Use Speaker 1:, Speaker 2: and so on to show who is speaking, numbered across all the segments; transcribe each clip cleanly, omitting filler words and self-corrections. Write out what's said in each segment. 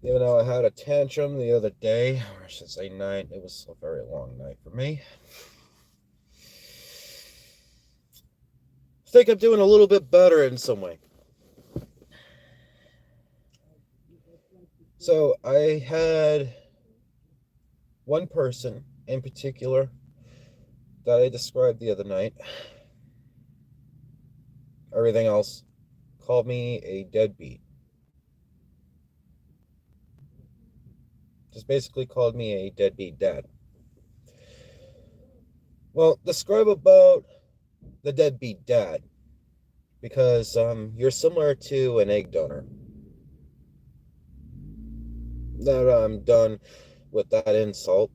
Speaker 1: Even though I had a tantrum the other day, or I should say night, it was a very long night for me. I think I'm doing a little bit better in some way. So I had one person in particular that I described the other night. Everything else called me a deadbeat. Just basically called me a deadbeat dad. Well, describe about the deadbeat dad because you're similar to an egg donor. That I'm done with that insult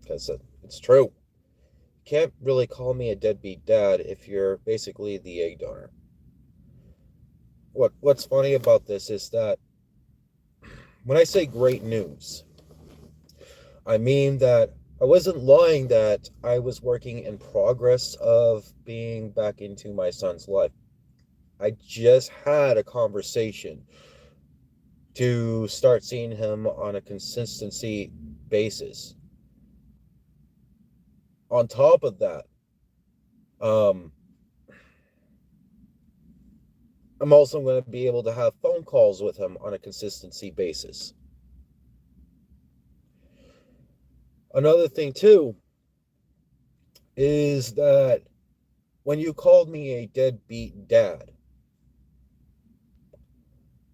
Speaker 1: because it's true. You can't really call me a deadbeat dad if you're basically the egg donor. What's funny about this is that when I say great news, I mean that I wasn't lying that I was working in progress of being back into my son's life. I just had a conversation to start seeing him on a consistency basis. On top of that, um, I'm also going to be able to have phone calls with him on a consistency basis. Another thing, too, is that when you called me a deadbeat dad,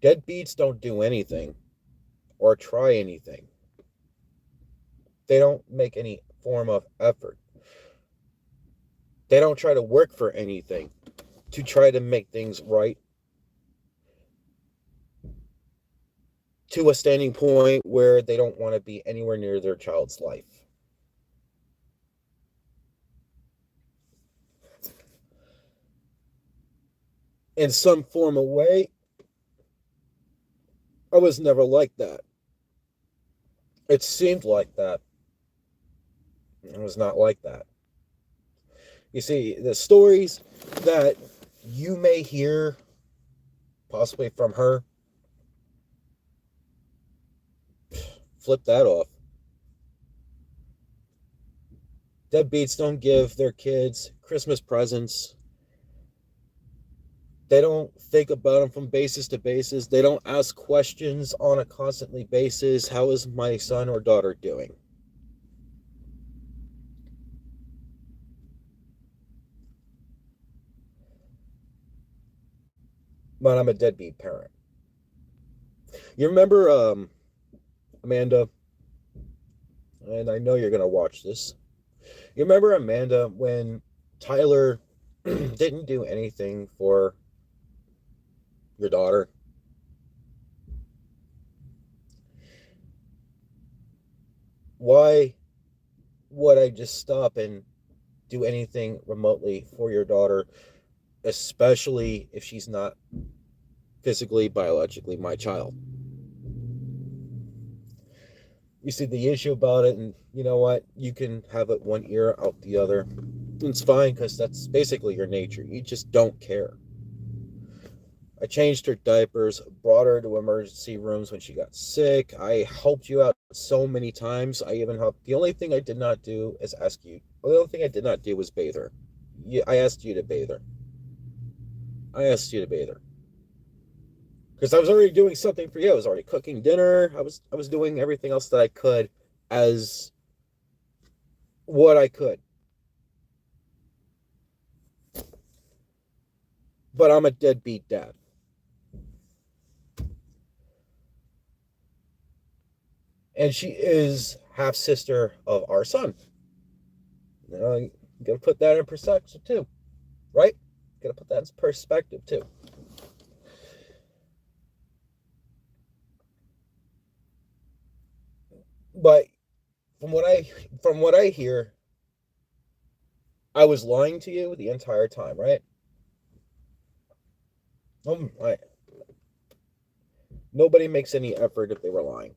Speaker 1: deadbeats don't do anything or try anything. They don't make any form of effort. They don't try to work for anything to try to make things right to a standing point where they don't want to be anywhere near their child's life. In some form of way, I was never like that. It seemed like that. It was not like that. You see, the stories that you may hear, possibly from her, flip that off. Deadbeats don't give their kids Christmas presents. They don't think about them from basis to basis. They don't ask questions on a constantly basis. How is my son or daughter doing? But I'm a deadbeat parent. You remember Amanda, and I know you're gonna watch this. You remember Amanda when Tyler didn't do anything for your daughter? Why would I just stop and do anything remotely for your daughter, especially if she's not physically, biologically my child? You see the issue about it, and you know what? You can have it one ear out the other. It's fine because that's basically your nature. You just don't care. I changed her diapers, brought her to emergency rooms when she got sick. I helped you out so many times. I even helped. The only thing I did not do is ask you. Well, the only thing I did not do was bathe her. I asked you to bathe her. I asked you to bathe her because I was already doing something for you. I was already cooking dinner. I was doing everything else that I could as what I could. But I'm a deadbeat dad, and she is half sister of our son. You gotta put that in perspective too, right? Gotta put that in perspective too. But from what I from what I hear, I was lying to you the entire time, right? I, nobody makes any effort if they were lying.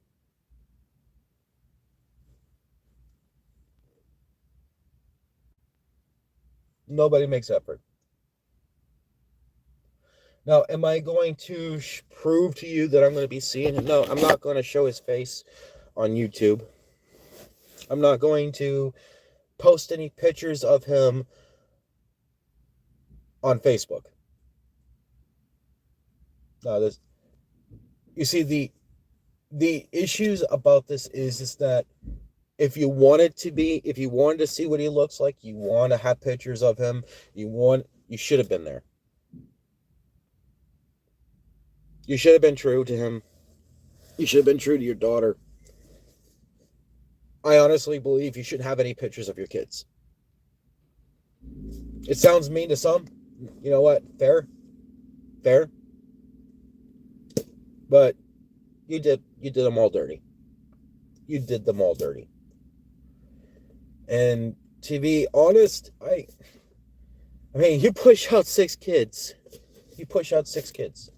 Speaker 1: Nobody makes effort. Now, am I going to prove to you that I'm going to be seeing him? No, I'm not going to show his face on YouTube. I'm not going to post any pictures of him on Facebook. No, this. You see, the issues about this is that if you wanted to see what he looks like, you want to have pictures of him, you should have been there. You should have been true to him. You should have been true to your daughter. I honestly believe you shouldn't have any pictures of your kids. It sounds mean to some. You know what? Fair. But you did them all dirty. You did them all dirty. And to be honest, I mean, you push out 6 kids. You push out 6 kids.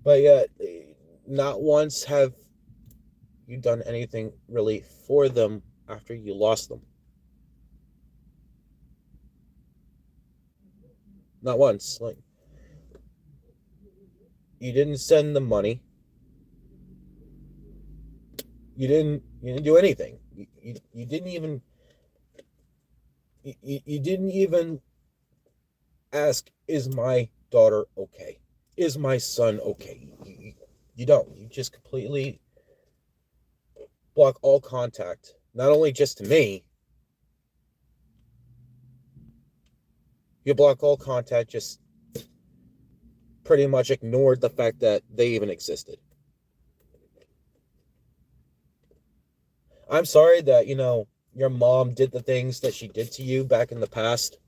Speaker 1: But yet, not once have you done anything really for them after you lost them. Not once. Like, you didn't send them money. You didn't do anything. You didn't even you didn't even ask, is my daughter okay? Is my son okay? You don't. You just completely block all contact, not only just to me. You block all contact, just pretty much ignored the fact that they even existed. I'm sorry that, your mom did the things that she did to you back in the past.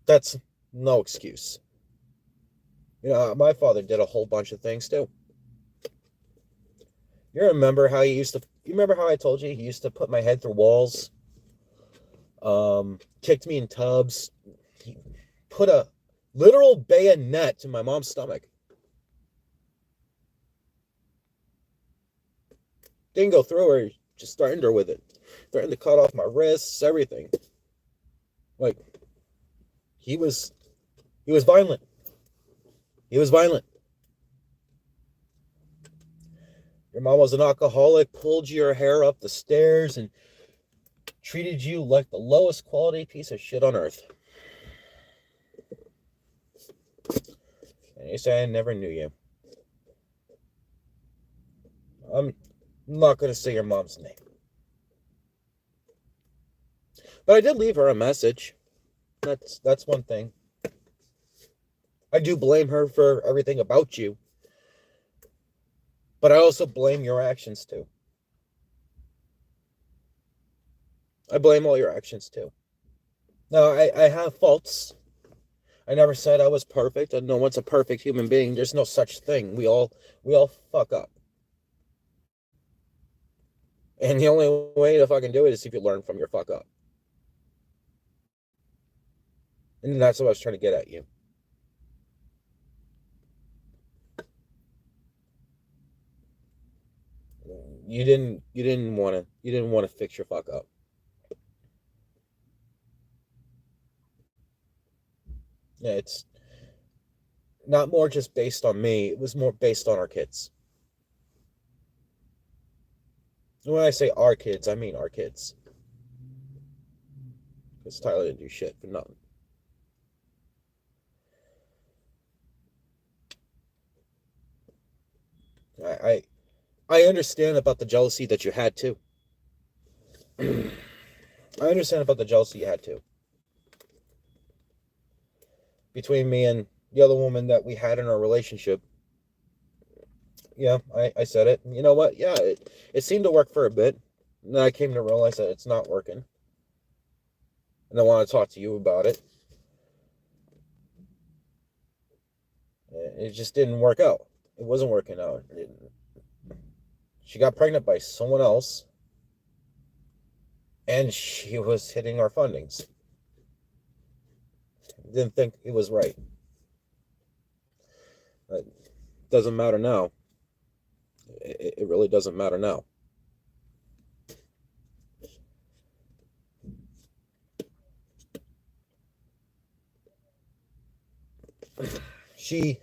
Speaker 1: That's no excuse. My father did a whole bunch of things too. You remember how you remember how I told you he used to put my head through walls, kicked me in tubs, he put a literal bayonet to my mom's stomach. Didn't go through her, just threatened her with it. Threatened to cut off my wrists, everything. Like, he was violent. He was violent. Your mom was an alcoholic, pulled your hair up the stairs, and treated you like the lowest quality piece of shit on earth. And you say I never knew you. I'm not going to say your mom's name. But I did leave her a message. That's one thing. I do blame her for everything about you. But I also blame your actions too. I blame all your actions too. Now, I have faults. I never said I was perfect, and no one's a perfect human being. There's no such thing. We all fuck up. And the only way to fucking do it is if you learn from your fuck up. And that's what I was trying to get at you. You didn't want to fix your fuck up. Yeah, it's not more just based on me. It was more based on our kids. And when I say our kids, I mean our kids. Because Tyler didn't do shit for nothing. I understand about the jealousy that you had too. I understand about the jealousy you had too. Between me and the other woman that we had in our relationship. Yeah, I said it. You know what? Yeah, it seemed to work for a bit. And then I came to realize that it's not working. And I want to talk to you about it. It just didn't work out. It wasn't working out. She got pregnant by someone else. And she was hitting our fundings. Didn't think it was right. It doesn't matter now. It really doesn't matter now. she,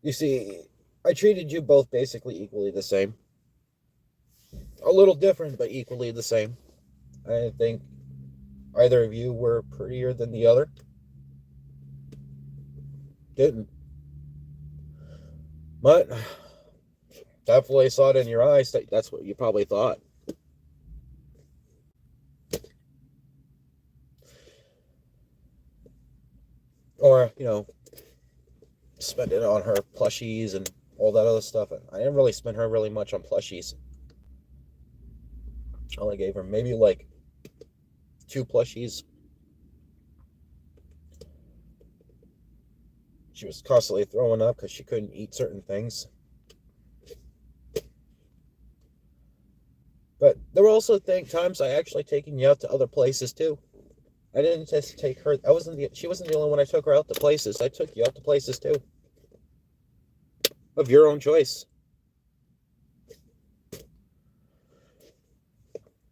Speaker 1: you see, I treated you both basically equally the same. A little different, but equally the same. I didn't think either of you were prettier than the other. Didn't. But definitely saw it in your eyes. That's what you probably thought. Or, spend it on her plushies and all that other stuff. I didn't really spend her really much on plushies. I only gave her maybe like 2 plushies. She was constantly throwing up because she couldn't eat certain things. But there were also times I actually taken you out to other places too. I didn't just take her. She wasn't the only one I took her out to places. I took you out to places too. Of your own choice.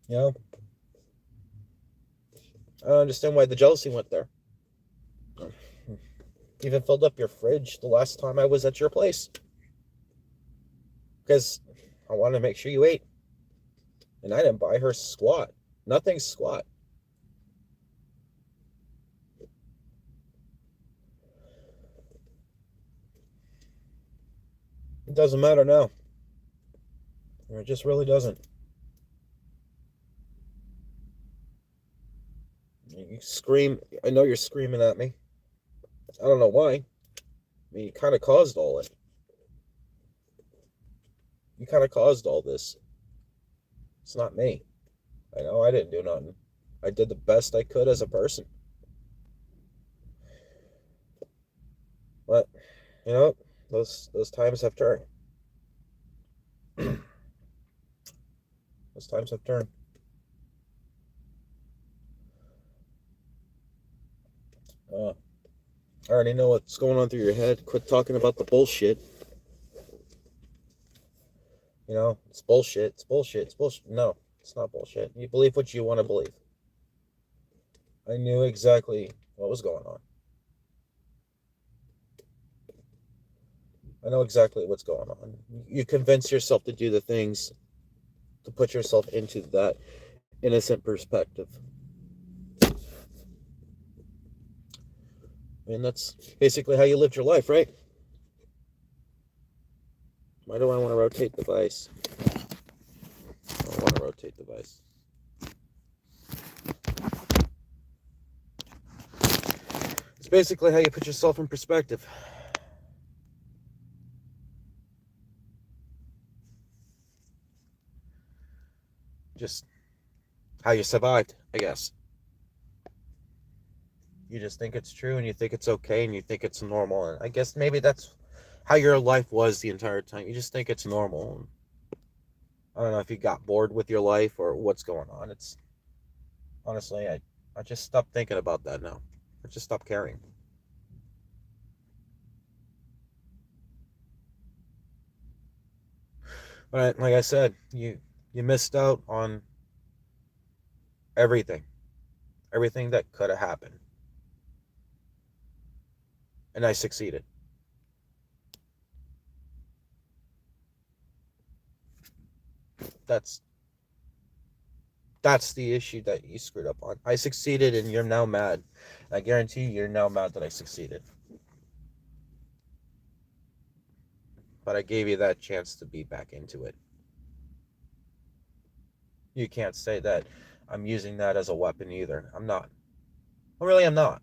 Speaker 1: You know? I don't understand why the jealousy went there. Even filled up your fridge the last time I was at your place. Because I wanted to make sure you ate. And I didn't buy her squat. Nothing squat. It doesn't matter now. It just really doesn't. You scream. I know you're screaming at me. I don't know why. I mean, you kind of caused all it. You kind of caused all this. It's not me. I know I didn't do nothing. I did the best I could as a person. But, those times have turned. Those times have turned. I already know what's going on through your head. Quit talking about the bullshit. It's bullshit. It's bullshit. It's bullshit. No, it's not bullshit. You believe what you want to believe. I knew exactly what was going on. I know exactly what's going on. You convince yourself to do the things to put yourself into that innocent perspective. And that's basically how you lived your life, right? Why do I want to rotate the vise? I don't want to rotate the vise. It's basically how you put yourself in perspective. Just how you survived, I guess. You just think it's true and you think it's okay and you think it's normal. And I guess maybe that's how your life was the entire time. You just think it's normal. I don't know if you got bored with your life or what's going on. It's honestly, I just stopped thinking about that now. I just stopped caring. But like I said, you missed out on everything. Everything that could have happened. And I succeeded. That's the issue that you screwed up on. I succeeded and you're now mad. I guarantee you're now mad that I succeeded. But I gave you that chance to be back into it. You can't say that I'm using that as a weapon either. I'm not. I really am not.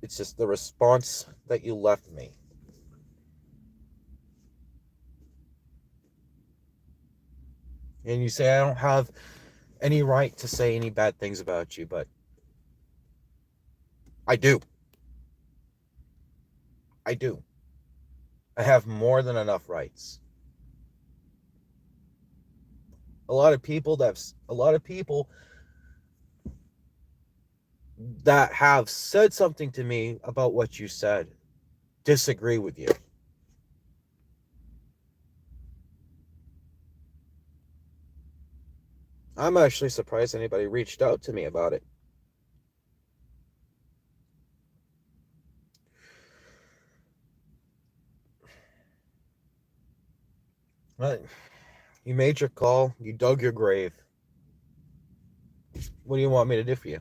Speaker 1: It's just the response that you left me. And you say I don't have any right to say any bad things about you, but I do. I do. I have more than enough rights. A lot of people that have said something to me about what you said disagree with you. I'm actually surprised anybody reached out to me about it. But you made your call. You dug your grave. What do you want me to do for you?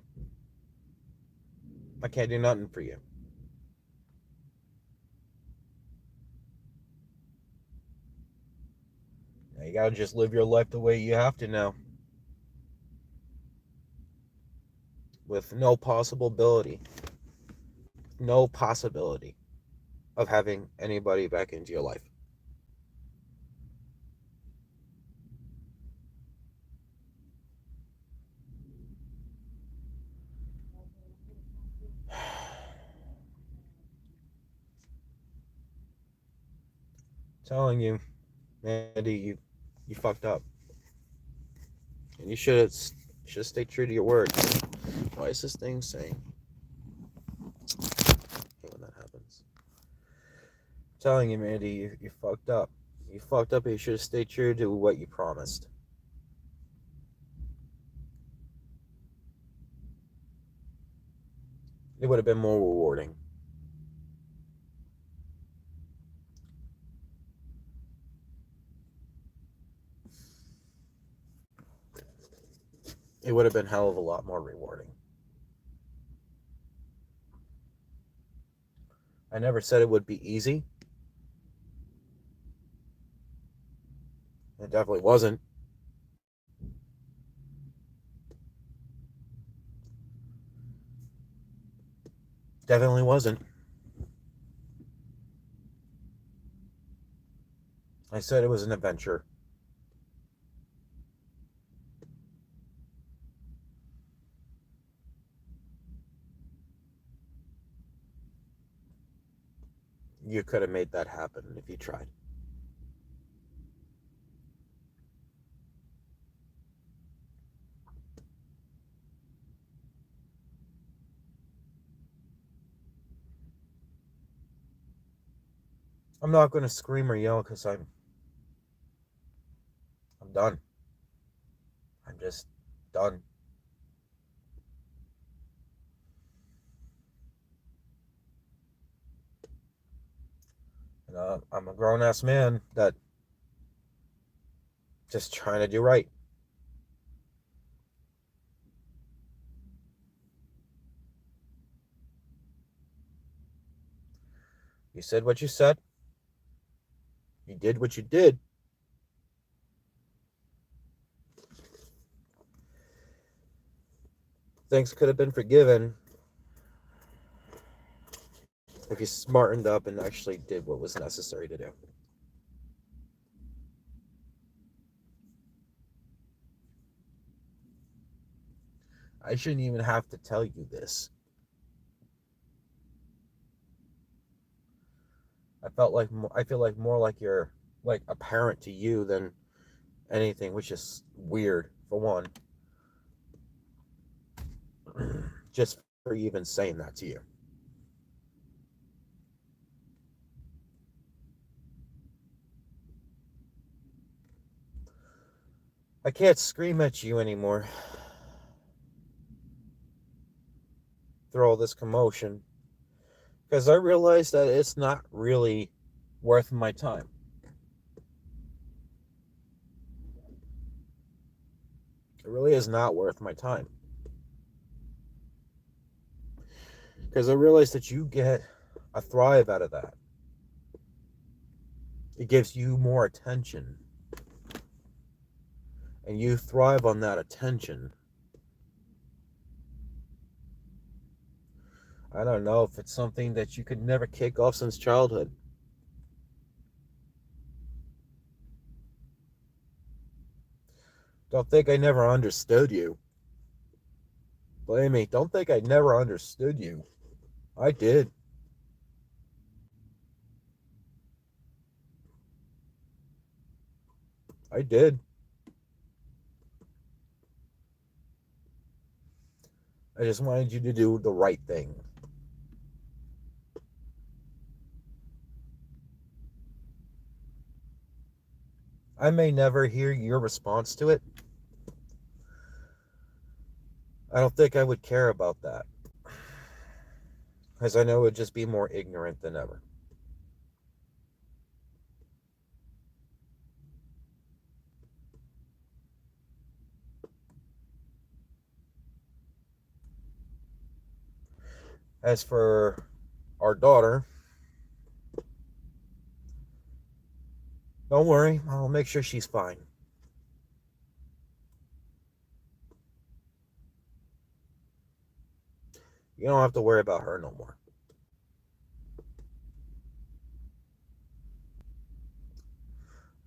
Speaker 1: I can't do nothing for you. Now you gotta just live your life the way you have to now. With no possibility of having anybody back into your life. Telling you, Mandy, you fucked up, and you should stay true to your word. Why is this thing saying? Okay, when that happens. Telling you, Mandy, you fucked up. You fucked up, and you should have stayed true to what you promised. It would have been more rewarding. It would have been hell of a lot more rewarding. I never said it would be easy. It definitely wasn't. Definitely wasn't. I said it was an adventure. You could have made that happen if you tried. I'm not going to scream or yell because I'm done. I'm just done. And I'm a grown ass man that just trying to do right. You said what you said. You did what you did. Things could have been forgiven if you smartened up and actually did what was necessary to do. I shouldn't even have to tell you this. I feel like more like you're like a parent to you than anything, which is weird for one. Just for even saying that to you. I can't scream at you anymore through all this commotion because I realize that it's not really worth my time. It really is not worth my time. Because I realize that you get a thrive out of that. It gives you more attention. And you thrive on that attention. I don't know if it's something that you could never kick off since childhood. Don't think I never understood you. Believe me, don't think I never understood you. I did. I did. I just wanted you to do the right thing. I may never hear your response to it, I don't think I would care about that, because I know it would just be more ignorant than ever. As for our daughter, don't worry, I'll make sure she's fine. You don't have to worry about her no more.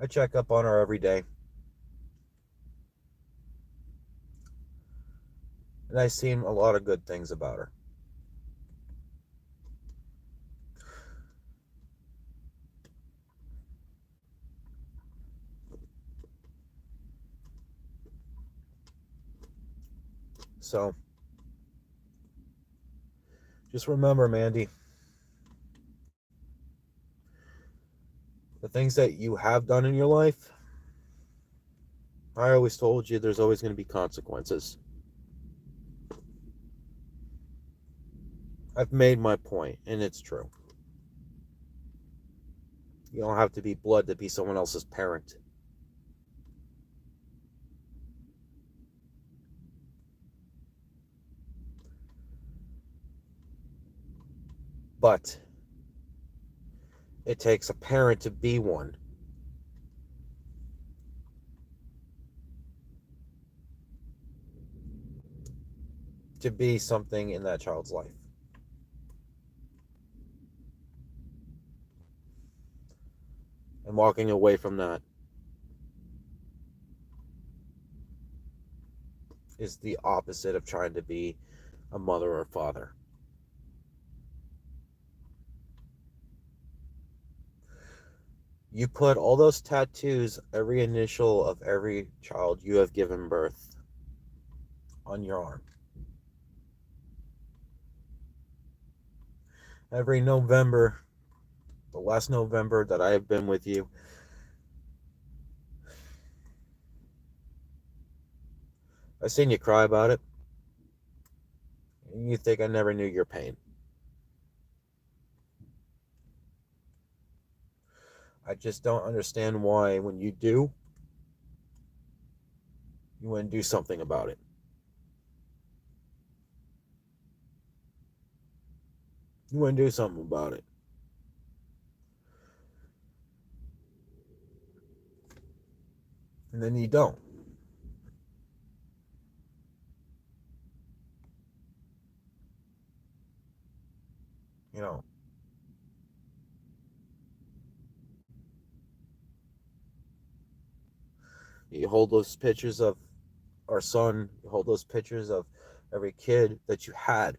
Speaker 1: I check up on her every day. And I've seen a lot of good things about her. So, just remember, Mandy, the things that you have done in your life, I always told you there's always going to be consequences. I've made my point, and it's true. You don't have to be blood to be someone else's parent. But it takes a parent to be one. To be something in that child's life. And walking away from that is the opposite of trying to be a mother or father. You put all those tattoos, every initial of every child you have given birth, on your arm. Every November, the last November that I have been with you, I've seen you cry about it, and you think I never knew your pain. I just don't understand why, when you do, you wouldn't do something about it. You wouldn't do something about it. And then you don't. You know, you hold those pictures of our son, you hold those pictures of every kid that you had.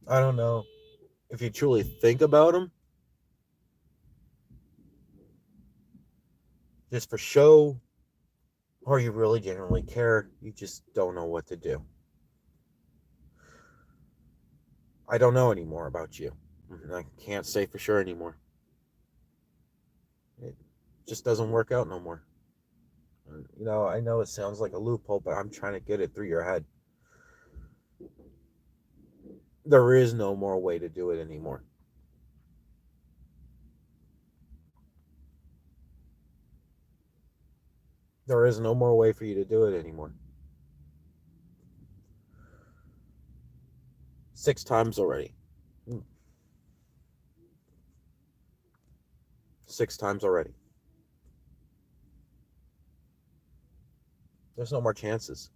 Speaker 1: I don't know if you truly think about them just for show, or you really genuinely care. You just don't know what to do. I don't know anymore about you. I can't say for sure anymore. It just doesn't work out no more. You know, I know it sounds like a loophole, but I'm trying to get it through your head. There is no more way to do it anymore. There is no more way for you to do it anymore. 6 times already. 6 times already. There's no more chances.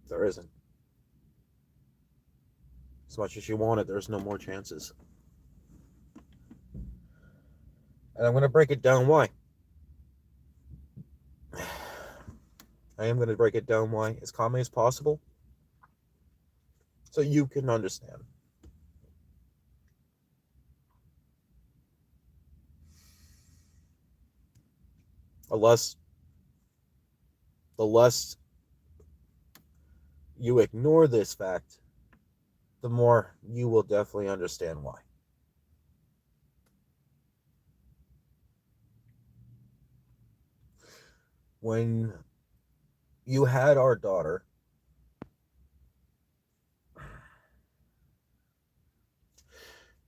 Speaker 1: There isn't. As much as you want it, there's no more chances. And I'm going to break it down why. I am going to break it down why as calmly as possible, so you can understand. The less you ignore this fact, the more you will definitely understand why. when you had our daughter,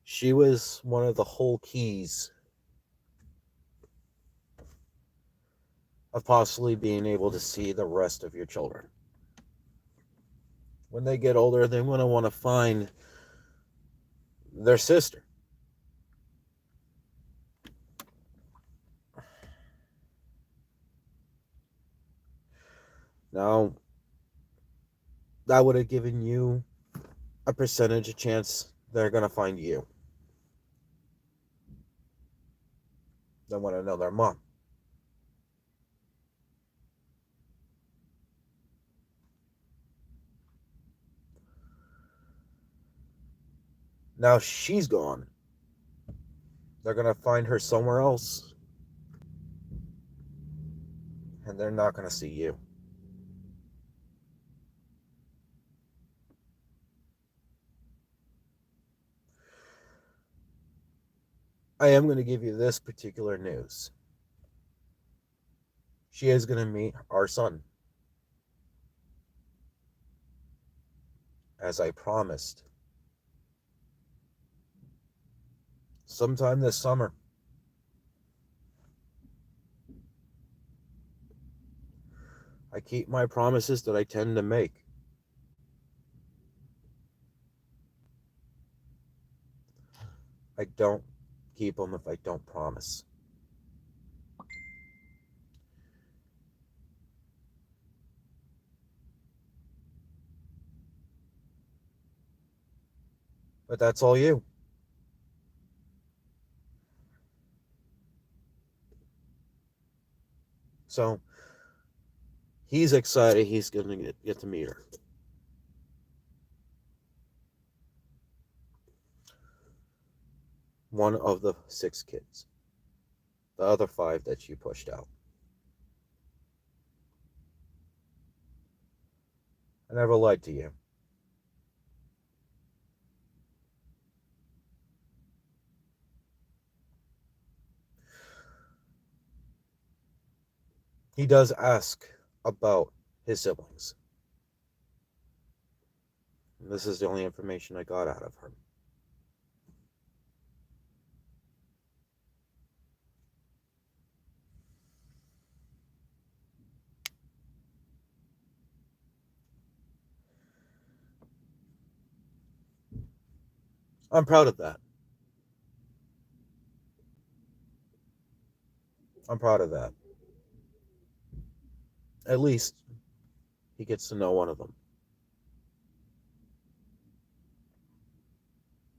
Speaker 1: she was one of the whole keys of possibly being able to see the rest of your children. When they get older, they're going to want to find their sister. Now, that would have given you a percentage of chance they're going to find you. They want to know their mom. Now she's gone. They're going to find her somewhere else. And they're not going to see you. I am going to give you this particular news. She is going to meet our son. As I promised. Sometime this summer. I keep my promises that I tend to make. I don't keep them if I don't promise. But that's all you. So he's excited he's going to get to meet her. One of the 6 kids. The other 5 that you pushed out. I never lied to you. He does ask about his siblings. And this is the only information I got out of her. I'm proud of that. I'm proud of that. At least he gets to know one of them.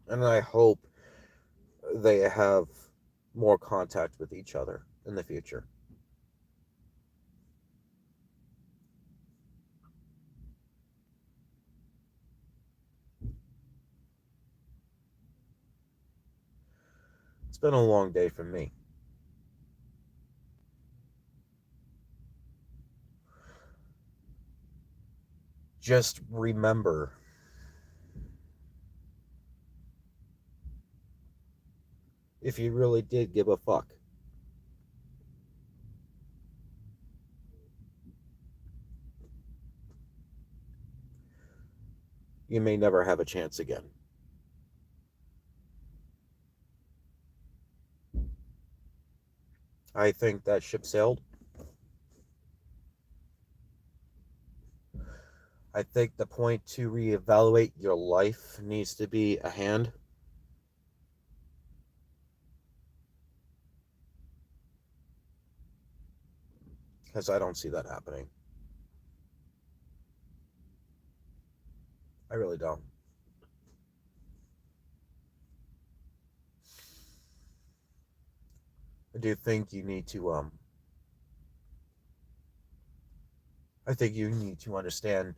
Speaker 1: And I hope they have more contact with each other in the future. It's been a long day for me. Just remember, if you really did give a fuck, you may never have a chance again. I think that ship sailed. I think the point to reevaluate your life needs to be a hand. Because I don't see that happening. I really don't. I do think you need to I think you need to understand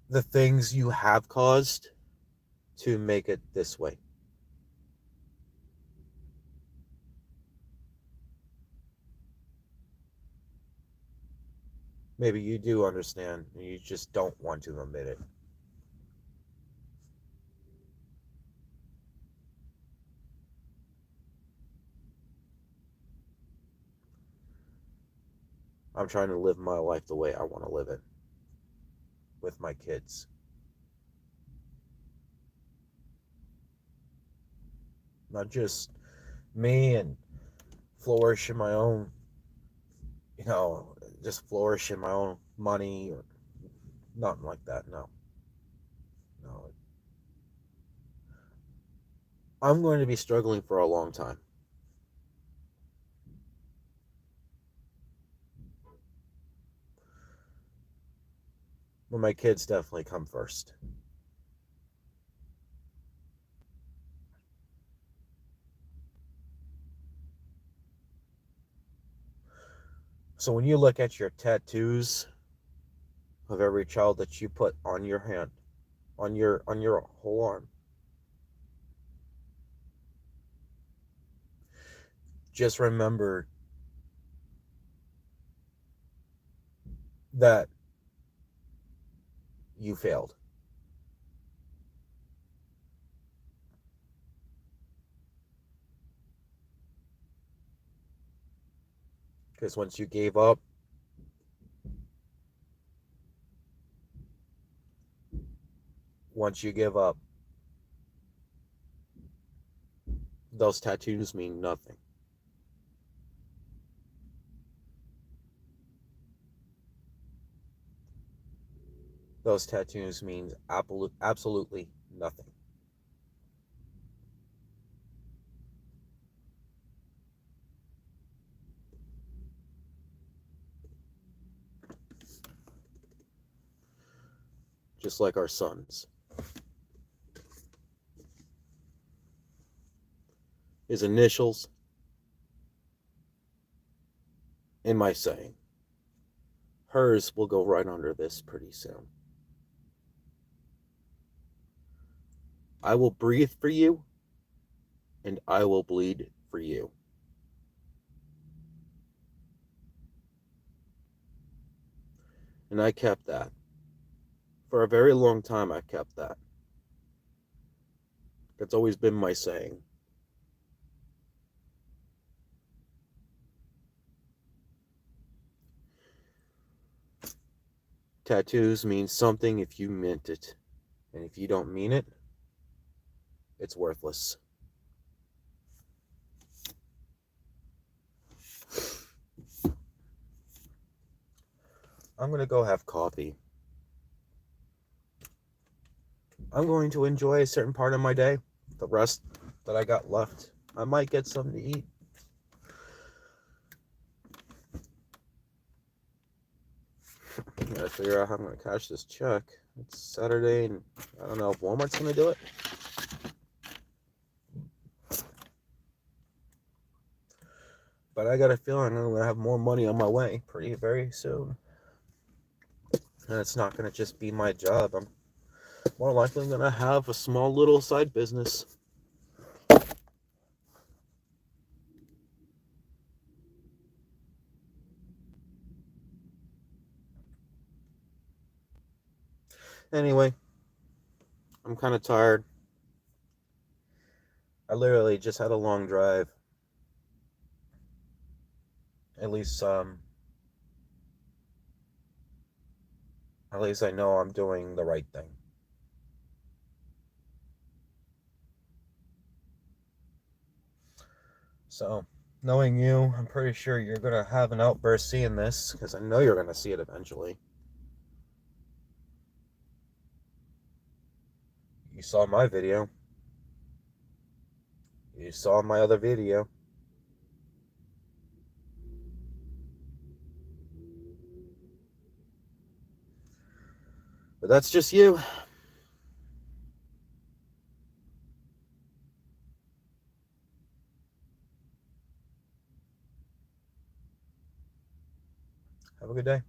Speaker 1: the things you have caused to make it this way. Maybe you do understand, and you just don't want to admit it. I'm trying to live my life the way I want to live it with my kids. Not just me and flourish in my own, just flourish in my own money or nothing like that. No. No. I'm going to be struggling for a long time. But my kids definitely come first. So when you look at your tattoos of every child that you put on your hand, on your whole arm, just remember that you failed. Because once you give up, those tattoos mean nothing. Those tattoos mean absolutely nothing. Just like our sons. His initials in my saying. Hers will go right under this pretty soon. I will breathe for you, and I will bleed for you. And I kept that. For a very long time, I kept that. That's always been my saying. Tattoos mean something if you meant it. And if you don't mean it, it's worthless. I'm going to go have coffee. I'm going to enjoy a certain part of my day. The rest that I got left, I might get something to eat. I gotta figure out how I'm going to cash this check. It's Saturday, and I don't know if Walmart's going to do it. But I got a feeling I'm going to have more money on my way very soon. And it's not going to just be my job. I'm more likely going to have a small little side business. Anyway, I'm kind of tired. I literally just had a long drive. At least I know I'm doing the right thing. So, knowing you, I'm pretty sure you're going to have an outburst seeing this, because I know you're going to see it eventually. You saw my video. You saw my other video. But that's just you. Have a good day.